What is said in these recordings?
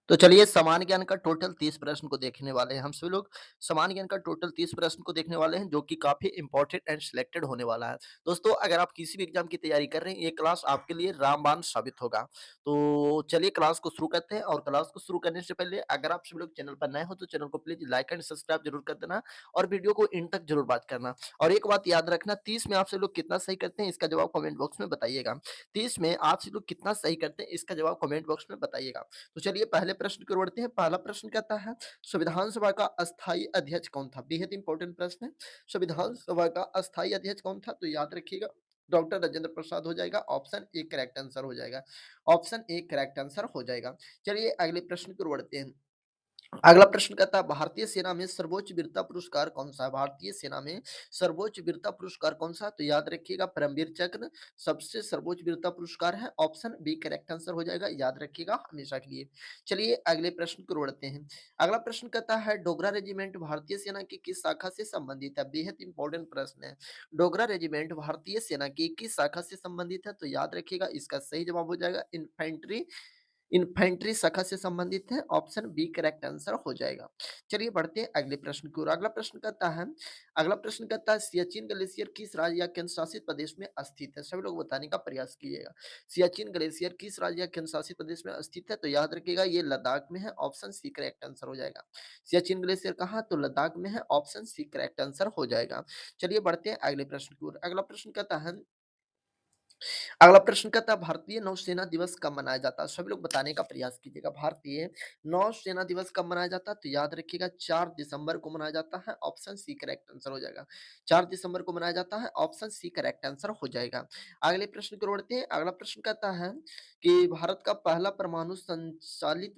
तो चलिए समान ज्ञान का टोटल 30 प्रश्न को देखने वाले हैं। हम सभी लोग समान ज्ञान का टोटल 30 प्रश्न को देखने वाले हैं जो कि काफ़ी इम्पोर्टेंट एंड सिलेक्टेड होने वाला है। दोस्तों अगर आप किसी भी एग्ज़ाम की तैयारी कर रहे हैं, ये क्लास आपके लिए रामबाण साबित होगा। तो चलिए क्लास को शुरू करते हैं और क्लास को शुरू करने से पहले अगर आप सभी लोग चैनल पर नए हो तो चैनल को प्लीज़ लाइक एंड सब्सक्राइब ज़रूर कर देना और वीडियो को एंड तक ज़रूर वॉच करना। और एक बात याद रखना 30 में आप सभी लोग कितना सही करते हैं इसका जवाब कमेंट बॉक्स में बताइएगा। 30 में आप सभी लोग कितना सही करते हैं इसका जवाब कमेंट बॉक्स में बताइएगा। तो चलिए पहले प्रश्न की ओर बढ़ते हैं। पहला प्रश्न कहता है संविधान सभा का अस्थायी अध्यक्ष कौन था? बेहद इंपॉर्टेंट प्रश्न है। संविधान सभा का अस्थायी अध्यक्ष कौन था? तो याद रखिएगा डॉक्टर राजेंद्र प्रसाद हो जाएगा। ऑप्शन ए करेक्ट आंसर हो जाएगा। ऑप्शन ए करेक्ट आंसर हो जाएगा। चलिए अगले प्रश्न की ओर बढ़ते हैं। अगला प्रश्न कहता है भारतीय सेना में सर्वोच्च वीरता पुरस्कार कौन सा है? भारतीय सेना में सर्वोच्च वीरता पुरस्कार कौन सा? तो याद रखिएगा परमवीर चक्र सबसे सर्वोच्च वीरता पुरस्कार है। ऑप्शन बी करेक्ट आंसर हो जाएगा। याद रखिएगा हमेशा के लिए। चलिए अगले प्रश्न को बढ़ते हैं। अगला प्रश्न कहता है डोगरा रेजिमेंट भारतीय सेना की किस शाखा से संबंधित है? बेहद इंपॉर्टेंट प्रश्न है। डोगरा रेजिमेंट भारतीय सेना की किस शाखा से संबंधित है? तो याद रखिएगा इसका सही जवाब हो जाएगा इन्फेंट्री। इन्फेंट्री शाखा से संबंधित है। ऑप्शन बी करेक्ट आंसर हो जाएगा। चलिए बढ़ते हैं अगले प्रश्न की ओर। अगला प्रश्न कहता है सियाचिन ग्लेशियर किस राज्य या केंद्र शासित प्रदेश में स्थित है? सभी लोग बताने का प्रयास कीजिएगा। सियाचिन ग्लेशियर किस राज्य या केंद्र शासित प्रदेश में स्थित है? तो याद रखिएगा ये लद्दाख में है। ऑप्शन सी करेक्ट आंसर हो जाएगा। सियाचिन ग्लेशियर कहाँ? तो लद्दाख में है। ऑप्शन सी करेक्ट आंसर हो जाएगा। चलिए बढ़ते हैं अगले प्रश्न की ओर। अगला प्रश्न कहता है भारतीय नौसेना दिवस कब मनाया जाता है? सभी लोग बताने का प्रयास कीजिएगा। भारतीय नौसेना दिवस कब मनाया जाता है? तो याद रखिएगा 4 दिसंबर को मनाया जाता है। ऑप्शन सी करेक्ट आंसर हो जाएगा। 4 दिसंबर को मनाया जाता है। ऑप्शन सी करेक्ट आंसर हो जाएगा। अगले प्रश्न की ओर बढ़ते हैं। अगला प्रश्न कहता है कि भारत का पहला परमाणु संचालित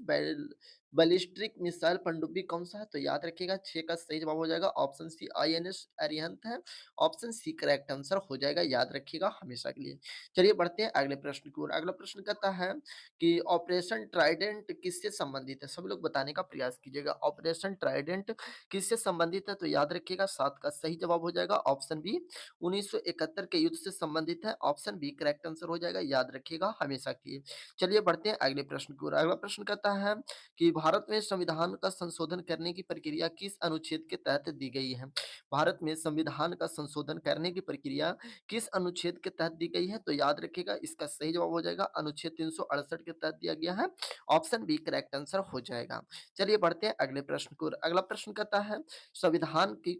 बैलिस्टिक मिसाइल पनडुब्बी कौन सा है? तो याद रखिएगा 6 का सही जवाब हो जाएगा। ऑप्शन सी आईएनएस अरिहंत है। ऑप्शन सी करेक्ट आंसर हो जाएगा। याद रखिएगा हमेशा के लिए। चलिए बढ़ते हैं अगले प्रश्न की ओर। अगला प्रश्न कहता है कि ऑपरेशन ट्राइडेंट किससे संबंधित है? सभी लोग बताने का प्रयास कीजिएगा। ऑपरेशन ट्राइडेंट किससे संबंधित है? तो याद रखिएगा 7 का सही जवाब हो जाएगा। ऑप्शन बी 1971 के युद्ध से संबंधित है। ऑप्शन बी करेक्ट आंसर हो जाएगा। याद रखिएगा हमेशा के लिए। चलिए बढ़ते हैं अगले प्रश्न की ओर। अगला प्रश्न कहता है कि भारत में संविधान का संशोधन करने की प्रक्रिया किस अनुच्छेद के तहत दी गई है? भारत में संविधान का संशोधन करने की प्रक्रिया किस अनुच्छेद के तहत दी गई है? तो याद रखिएगा इसका सही जवाब हो जाएगा अनुच्छेद 368 के तहत दिया गया है। ऑप्शन बी करेक्ट आंसर हो जाएगा। चलिए बढ़ते हैं अगले प्रश्न की ओर। अगला प्रश्न कहता है संविधान की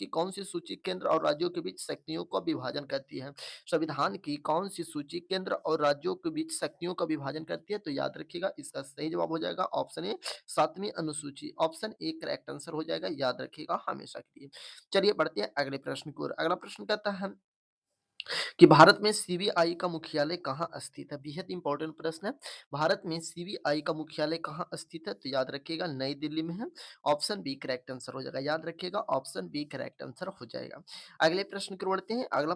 कौन सी सूची केंद्र और राज्यों के बीच शक्तियों का विभाजन करती है? संविधान की कौन सी सूची केंद्र और राज्यों के बीच शक्तियों का विभाजन करती है? तो याद रखिएगा इसका सही जवाब हो जाएगा ऑप्शन ए 7वीं अनुसूची। ऑप्शन ए करेक्ट आंसर हो जाएगा। याद रखिएगा हमेशा के लिए। चलिए बढ़ते हैं अगले प्रश्न की ओर। अगला प्रश्न कहता है कि भारत में सीबीआई का मुख्यालय कहाँ स्थित है? बेहद इंपॉर्टेंट प्रश्न है। भारत में सीबीआई का मुख्यालय कहाँ स्थित है? तो याद रखिएगा नई दिल्ली में है। ऑप्शन बी करेक्ट आंसर हो जाएगा। याद रखिएगा ऑप्शन बी करेक्ट आंसर हो जाएगा। अगले प्रश्न की ओर बढ़ते हैं। अगला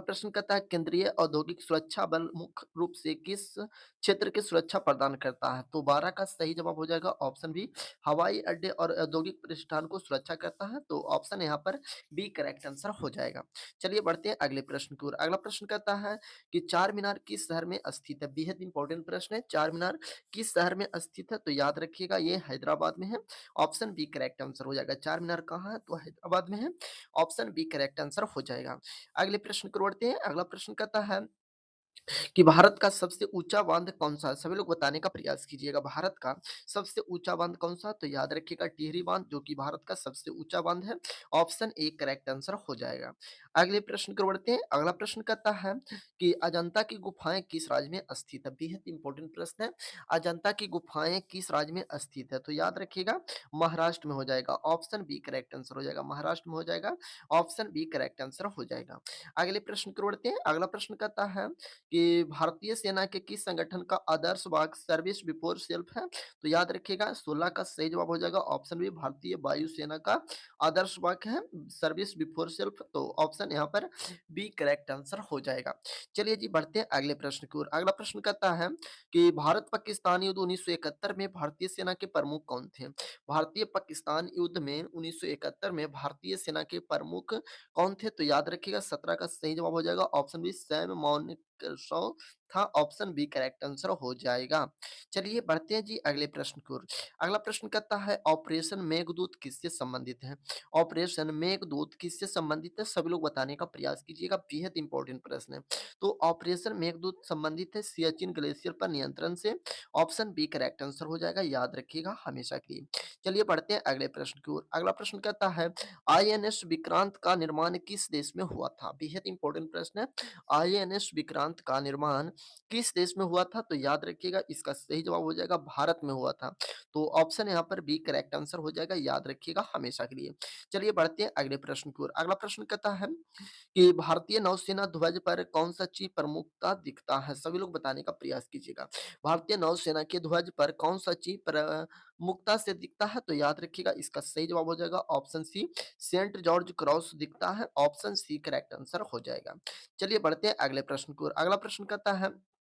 प्रश्न कहता है केंद्रीय औद्योगिक सुरक्षा बल मुख्य रूप से किस क्षेत्र की सुरक्षा प्रदान करता है? तो 12 का सही जवाब हो जाएगा। ऑप्शन बी हवाई अड्डे और औद्योगिक प्रतिष्ठान को सुरक्षा करता है। तो ऑप्शन यहाँ पर बी करेक्ट आंसर हो जाएगा। चलिए बढ़ते हैं अगले प्रश्न की ओर। अगला प्रश्न कहता है कि चार मीनार किस शहर में स्थित है? बेहद इंपॉर्टेंट प्रश्न है। चार मीनार किस शहर में स्थित है? तो याद रखिएगा ये हैदराबाद में है। ऑप्शन बी करेक्ट आंसर हो जाएगा। चार मीनार कहाँ है? तो हैदराबाद में है। ऑप्शन बी करेक्ट आंसर हो जाएगा। अगले प्रश्न की ओर बढ़ते हैं। अगला प्रश्न कहता है कि भारत का सबसे ऊंचा बांध कौन सा है? सभी लोग बताने का प्रयास कीजिएगा। भारत का सबसे ऊंचा बांध कौन सा है? तो याद रखिएगा टिहरी बांध जो कि भारत का सबसे ऊंचा बांध है। ऑप्शन ए करेक्ट आंसर हो जाएगा। अगले प्रश्न की ओर बढ़ते हैं। अगला प्रश्न कहता है कि अजंता की गुफाएं किस राज्य में स्थित है? बेहद इंपॉर्टेंट प्रश्न है। अजंता की गुफाएं किस राज्य में स्थित है? तो याद रखिएगा महाराष्ट्र में हो जाएगा। ऑप्शन बी करेक्ट आंसर हो जाएगा। महाराष्ट्र में हो जाएगा। ऑप्शन बी करेक्ट आंसर हो जाएगा। अगले प्रश्न की ओर बढ़ते हैं। अगला प्रश्न कहता है कि भारतीय सेना के किस संगठन का आदर्श वाक्य सर्विस बिफोर सेल्फ है? तो याद रखिएगा 16 का सही जवाब हो जाएगा। ऑप्शन बी भारतीय वायुसेना का आदर्श वाक्य है सर्विस बिफोर सेल्फ। तो ऑप्शन यहाँ पर बी करेक्ट आंसर हो जाएगा। चलिए जी बढ़ते हैं अगले प्रश्न की ओर। अगला प्रश्न कहता है कि भारत पाकिस्तान युद्ध 1971 में भारतीय सेना के प्रमुख कौन थे? भारतीय पाकिस्तान युद्ध में 1971 में भारतीय सेना के प्रमुख कौन थे? तो याद रखिएगा 17 का सही जवाब हो जाएगा। Option B Sam Manekshaw था, ऑप्शन बी करेक्ट आंसर हो जाएगा। चलिए बढ़ते हैं जी अगले प्रश्न की ओर। अगला प्रश्न कहता है ऑपरेशन मेघदूत किससे संबंधित है? ऑपरेशन मेघदूत किससे संबंधित है? सभी लोग बताने का प्रयास कीजिएगा, बेहद इंपॉर्टेंट प्रश्न है। तो ऑपरेशन मेघदूत संबंधित है सियाचिन ग्लेशियर पर नियंत्रण से, ऑप्शन बी करेक्ट आंसर हो जाएगा, याद रखिएगा हमेशा के लिए। चलिए बढ़ते हैं अगले प्रश्न की ओर। अगला प्रश्न कहता है आईएनएस विक्रांत का निर्माण किस देश में हुआ था? बेहद इंपॉर्टेंट प्रश्न है। आईएनएस विक्रांत का निर्माण किस देश में हुआ था? तो याद रखिएगा इसका सही जवाब हो जाएगा भारत में हुआ था। तो ऑप्शन यहाँ पर बी करेक्ट आंसर हो जाएगा, याद रखिएगा हमेशा के लिए। चलिए बढ़ते हैं अगले प्रश्न की ओर। अगला प्रश्न कहता है कि भारतीय नौसेना ध्वज पर कौन-सा चिन्ह प्रमुखता दिखता है? सभी लोग बताने का प्रयास कीजिएगा। भारतीय नौसेना के ध्वज पर कौन-सा चिन्ह प्रमुखता से दिखता है? तो याद रखिएगा इसका सही जवाब हो जाएगा option C Saint George Cross दिखता है, ऑप्शन सी करेक्ट आंसर हो जाएगा। चलिए बढ़ते हैं अगले प्रश्न की ओर। अगला प्रश्न कहता है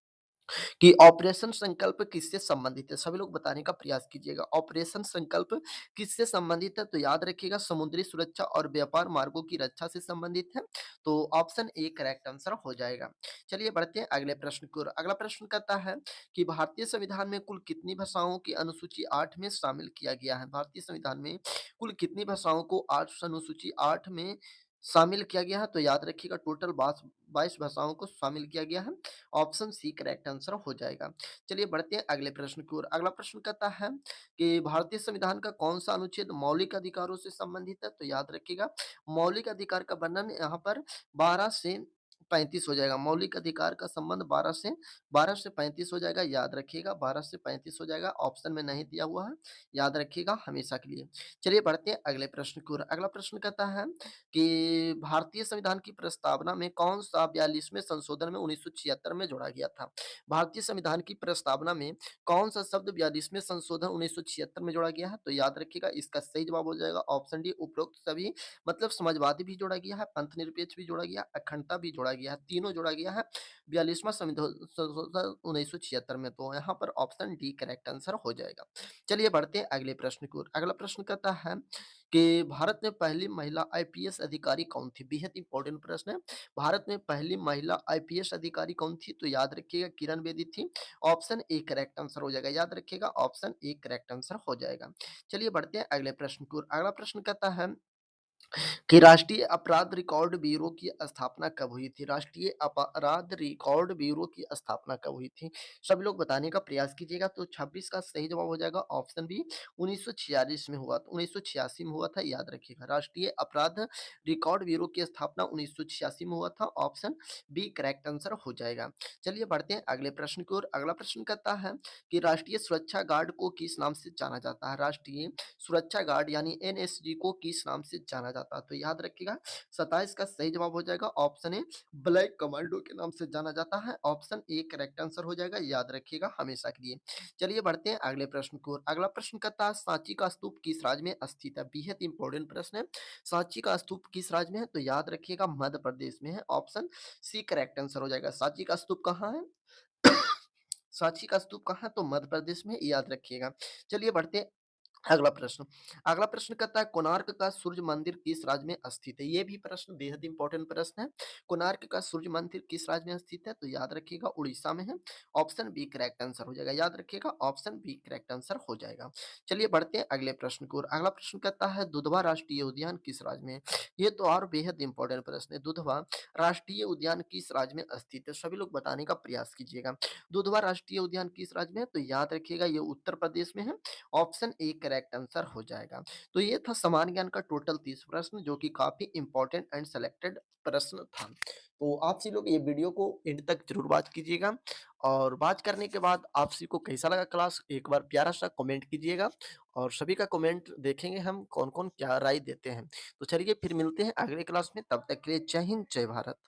कि ऑपरेशन संकल्प किससे संबंधित है? सभी लोग बताने का प्रयास कीजिएगा। ऑपरेशन संकल्प किससे संबंधित है? तो याद रखिएगा समुद्री सुरक्षा और व्यापार मार्गों की रक्षा से संबंधित है। तो ऑप्शन ए करेक्ट आंसर हो जाएगा। चलिए बढ़ते हैं अगले प्रश्न की ओर। अगला प्रश्न कहता है कि भारतीय संविधान में कुल कितनी भाषाओं की अनुसूची 8 में शामिल किया गया है? भारतीय संविधान में कुल कितनी भाषाओं को 8 अनुसूची 8 में शामिल किया गया है? तो याद रखिएगा टोटल 22 भाषाओं को शामिल किया गया है। ऑप्शन सी करेक्ट आंसर हो जाएगा। चलिए बढ़ते हैं अगले प्रश्न की ओर। अगला प्रश्न कहता है कि भारतीय संविधान का कौन-सा अनुच्छेद मौलिक अधिकारों से संबंधित है? तो याद रखिएगा मौलिक अधिकार का वर्णन यहाँ पर 12 से 35 हो जाएगा। मौलिक अधिकार का संबंध 12 से 35 हो जाएगा, याद रखिएगा 12 से 35 हो जाएगा। ऑप्शन में नहीं दिया हुआ है, याद रखिएगा हमेशा के लिए। चलिए बढ़ते हैं अगले प्रश्न की ओर। अगला प्रश्न कहता है कि भारतीय संविधान की प्रस्तावना में कौन-सा 42वें संशोधन में 1976 में जोड़ा गया था? भारतीय संविधान की प्रस्तावना में कौन-सा शब्द 42वें संशोधन 1976 में जोड़ा गया है? तो याद रखिएगा इसका सही जवाब हो जाएगा ऑप्शन डी उपरोक्त सभी, मतलब समाजवादी भी जोड़ा गया है, पंथनिरपेक्ष भी जोड़ा गया, अखंडता भी जोड़ा गया है, तीनों जोड़ा गया है 42वां संशोधन 1976 में। तो यहाँ पर ऑप्शन डी करेक्ट आंसर हो जाएगा। चलिए बढ़ते हैं अगले प्रश्न की ओर। अगला प्रश्न कहता है कि भारत में पहली महिला आईपीएस अधिकारी कौन थी? बेहद इंपॉर्टेंट प्रश्न है। भारत में पहली महिला आईपीएस अधिकारी कौन थी? तो याद रखिएगा किरण बेदी थी। ऑप्शन ए करेक्ट आंसर हो जाएगा, याद रखिएगा ऑप्शन ए करेक्ट आंसर हो जाएगा। चलिए बढ़ते हैं अगले प्रश्न की ओर। अगला प्रश्न कहता है कि राष्ट्रीय अपराध रिकॉर्ड ब्यूरो की स्थापना कब हुई थी? राष्ट्रीय अपराध रिकॉर्ड ब्यूरो की स्थापना कब हुई थी? सभी लोग बताने का प्रयास कीजिएगा। तो 26 का सही जवाब हो जाएगा ऑप्शन बी 1946 में हुआ, 1986 में हुआ था, याद रखिएगा। राष्ट्रीय अपराध रिकॉर्ड ब्यूरो की स्थापना 1986 में हुआ था, ऑप्शन बी करेक्ट आंसर हो जाएगा। चलिए बढ़ते हैं अगले प्रश्न की ओर। अगला प्रश्न कहता है कि राष्ट्रीय सुरक्षा गार्ड को किस नाम से जाना जाता है? राष्ट्रीय सुरक्षा गार्ड यानी एनएसजी को किस नाम से जाना जाता है? तो याद रखिएगा 27 का सही जवाब हो जाएगा ऑप्शन ए ब्लैक कमांडो के नाम से जाना जाता है, ऑप्शन ए करेक्ट आंसर हो जाएगा, याद रखिएगा हमेशा के लिए। चलिए बढ़ते हैं अगले प्रश्न की ओर। अगला प्रश्न कहता है सांची का स्तूप किस राज्य में स्थित है? बेहद इंपॉर्टेंट प्रश्न है। सांची का स्तूप किस राज्य में है? तो याद रखिएगा मध्य प्रदेश में है, ऑप्शन सी करेक्ट आंसर हो जाएगा। सांची का स्तूप कहाँ है? सांची का स्तूप कहाँ है? तो मध्य प्रदेश में, याद रखिएगा। चलिए बढ़ते हैं अगला प्रश्न। अगला प्रश्न कहता है कोणार्क का सूर्य मंदिर किस राज्य में स्थित है? ये भी प्रश्न बेहद इंपॉर्टेंट प्रश्न है। कोणार्क का सूर्य मंदिर किस राज्य में स्थित है? तो याद रखिएगा उड़ीसा में है, ऑप्शन बी करेक्ट आंसर हो जाएगा, याद रखिएगा ऑप्शन बी करेक्ट आंसर हो जाएगा। चलिए बढ़ते हैं अगले प्रश्न की ओर। अगला प्रश्न कहता है दुधवा राष्ट्रीय उद्यान किस राज्य में है? ये तो और बेहद इंपॉर्टेंट प्रश्न है। दुधवा राष्ट्रीय उद्यान किस राज्य में स्थित है? सभी लोग बताने का प्रयास कीजिएगा। दुधवा राष्ट्रीय उद्यान किस राज्य में है? तो याद रखिएगा ये उत्तर प्रदेश में है, ऑप्शन ए करेक्ट आंसर हो जाएगा। तो ये था सामान्य ज्ञान का टोटल 30 प्रश्न जो कि काफी इंपॉर्टेंट एंड सेलेक्टेड प्रश्न था। तो आप सभी लोग ये वीडियो को एंड तक जरूर वॉच कीजिएगा और वॉच करने के बाद आप सभी को कैसा लगा क्लास एक बार प्यारा सा कमेंट कीजिएगा और सभी का कमेंट देखेंगे हम कौन-कौन क्या राय देते हैं। तो चलिए फिर मिलते हैं अगले क्लास में, तब तक के लिए जय हिंद, जय भारत।